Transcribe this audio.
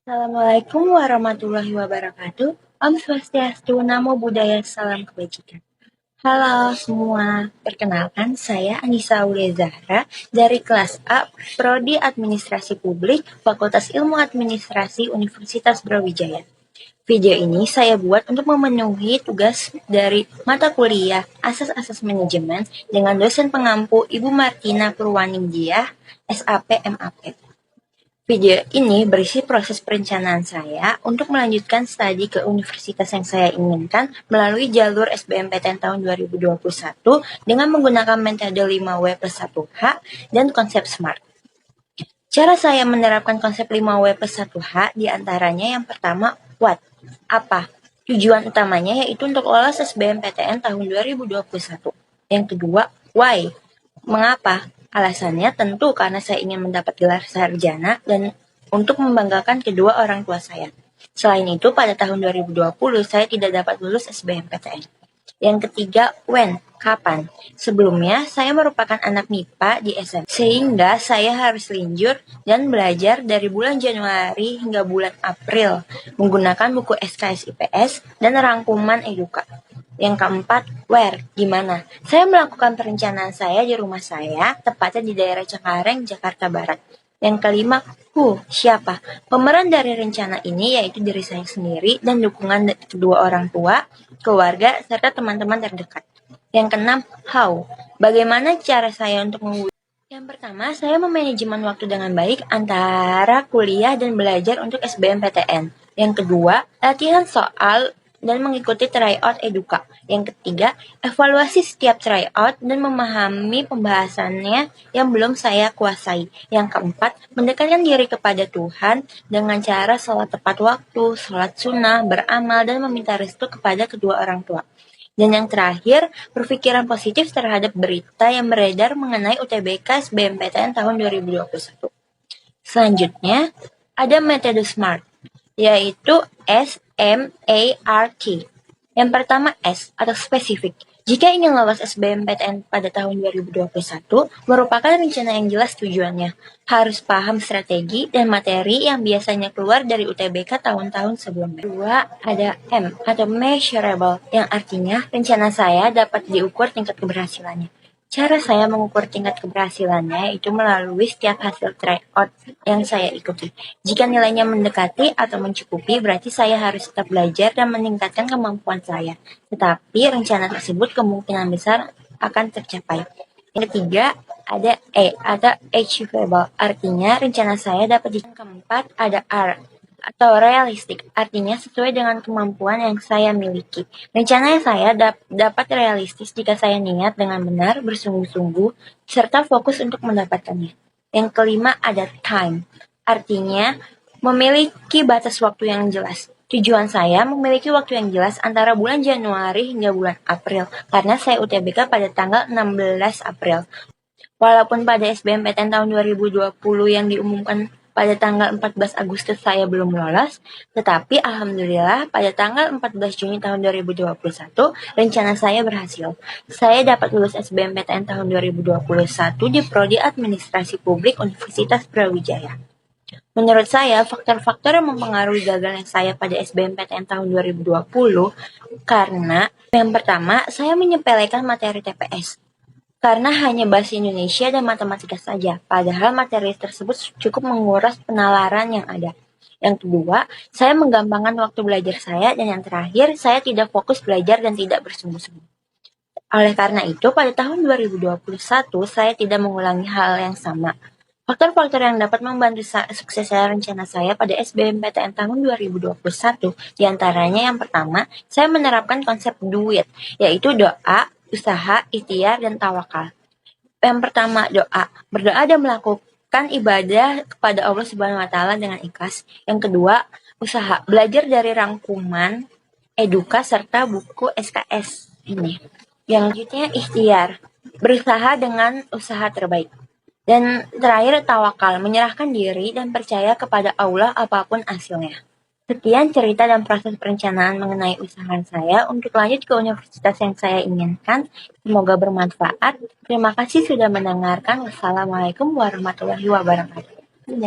Assalamualaikum warahmatullahi wabarakatuh. Om Swastiastu, Namo Buddhaya, Salam Kebajikan. Halo semua, perkenalkan saya Anissa Aulia Zahra dari kelas A, Prodi Administrasi Publik, Fakultas Ilmu Administrasi Universitas Brawijaya. Video ini saya buat untuk memenuhi tugas dari mata kuliah Asas-Asas Manajemen dengan dosen pengampu Ibu Martina Purwaninggiah, SAP MAP. Video ini berisi proses perencanaan saya untuk melanjutkan studi ke universitas yang saya inginkan melalui jalur SBMPTN tahun 2021 dengan menggunakan metode 5W plus 1H dan konsep SMART. Cara saya menerapkan konsep 5W plus 1H diantaranya yang pertama, what? Apa? Tujuan utamanya yaitu untuk lolos SBMPTN tahun 2021. Yang kedua, why? Mengapa? Alasannya tentu karena saya ingin mendapat gelar sarjana dan untuk membanggakan kedua orang tua saya. Selain itu, pada tahun 2020 saya tidak dapat lulus SBMPTN. Yang ketiga, when? Kapan? Sebelumnya, saya merupakan anak MIPA di SMP, sehingga saya harus linjur dan belajar dari bulan Januari hingga bulan April menggunakan buku SKS IPS dan rangkuman Eduka. Yang keempat, where? Di mana? Saya melakukan perencanaan saya di rumah saya, tepatnya di daerah Cengkareng, Jakarta Barat. Yang kelima, who? Siapa? Pemeran dari rencana ini yaitu diri saya sendiri dan dukungan kedua orang tua, keluarga, serta teman-teman terdekat. Yang keenam, how? Bagaimana cara saya untuk mewujudkan? Yang pertama, saya memanajemen waktu dengan baik antara kuliah dan belajar untuk SBMPTN. Yang kedua, latihan soal dan mengikuti tryout Eduka. Yang ketiga, evaluasi setiap tryout dan memahami pembahasannya yang belum saya kuasai. Yang keempat, mendekatkan diri kepada Tuhan dengan cara sholat tepat waktu, sholat sunnah, beramal, dan meminta restu kepada kedua orang tua. Dan yang terakhir, berpikiran positif terhadap berita yang beredar mengenai UTBK SBMPTN tahun 2021. Selanjutnya, ada metode SMART, yaitu SMART. Yang pertama S atau spesifik. Jika ingin lolos SBMPTN pada tahun 2021, merupakan rencana yang jelas tujuannya. Harus paham strategi dan materi yang biasanya keluar dari UTBK tahun-tahun sebelumnya. Kedua, ada M atau measurable, yang artinya rencana saya dapat diukur tingkat keberhasilannya. Cara saya mengukur tingkat keberhasilannya yaitu melalui setiap hasil tryout yang saya ikuti. Jika nilainya mendekati atau mencukupi, berarti saya harus tetap belajar dan meningkatkan kemampuan saya. Tetapi rencana tersebut kemungkinan besar akan tercapai. Yang ketiga, ada E atau achievable, artinya rencana saya dapat dicapai. Keempat, ada R atau realistik, artinya sesuai dengan kemampuan yang saya miliki. Rencana saya dapat realistis jika saya niat dengan benar, bersungguh-sungguh, serta fokus untuk mendapatkannya. Yang kelima ada time, artinya memiliki batas waktu yang jelas. Tujuan saya memiliki waktu yang jelas antara bulan Januari hingga bulan April, karena saya UTBK pada tanggal 16 April. Walaupun pada SBMPTN tahun 2020 yang diumumkan pada tanggal 14 Agustus saya belum lolos, tetapi alhamdulillah pada tanggal 14 Juni tahun 2021 rencana saya berhasil. Saya dapat lulus SBMPTN tahun 2021 di Prodi Administrasi Publik Universitas Brawijaya. Menurut saya, faktor-faktor yang mempengaruhi gagalnya saya pada SBMPTN tahun 2020 karena yang pertama, saya menyepelekan materi TPS. Karena hanya bahasa Indonesia dan matematika saja, padahal materi tersebut cukup menguras penalaran yang ada. Yang kedua, saya menggampangkan waktu belajar saya, dan yang terakhir, saya tidak fokus belajar dan tidak bersungguh-sungguh. Oleh karena itu, pada tahun 2021, saya tidak mengulangi hal yang sama. Faktor-faktor yang dapat membantu suksesnya rencana saya pada SBMPTN tahun 2021, diantaranya yang pertama, saya menerapkan konsep duit, yaitu doa, usaha, ikhtiar, dan tawakal. Yang pertama, doa. Berdoa dan melakukan ibadah kepada Allah Subhanahu wa Ta'ala dengan ikhlas. Yang kedua, usaha. Belajar dari rangkuman, Eduka, serta buku SKS ini. Yang selanjutnya, ikhtiar. Berusaha dengan usaha terbaik. Dan terakhir, tawakal. Menyerahkan diri dan percaya kepada Allah apapun hasilnya. Sekian cerita dan proses perencanaan mengenai usaha saya untuk lanjut ke universitas yang saya inginkan. Semoga bermanfaat. Terima kasih sudah mendengarkan. Wassalamualaikum warahmatullahi wabarakatuh.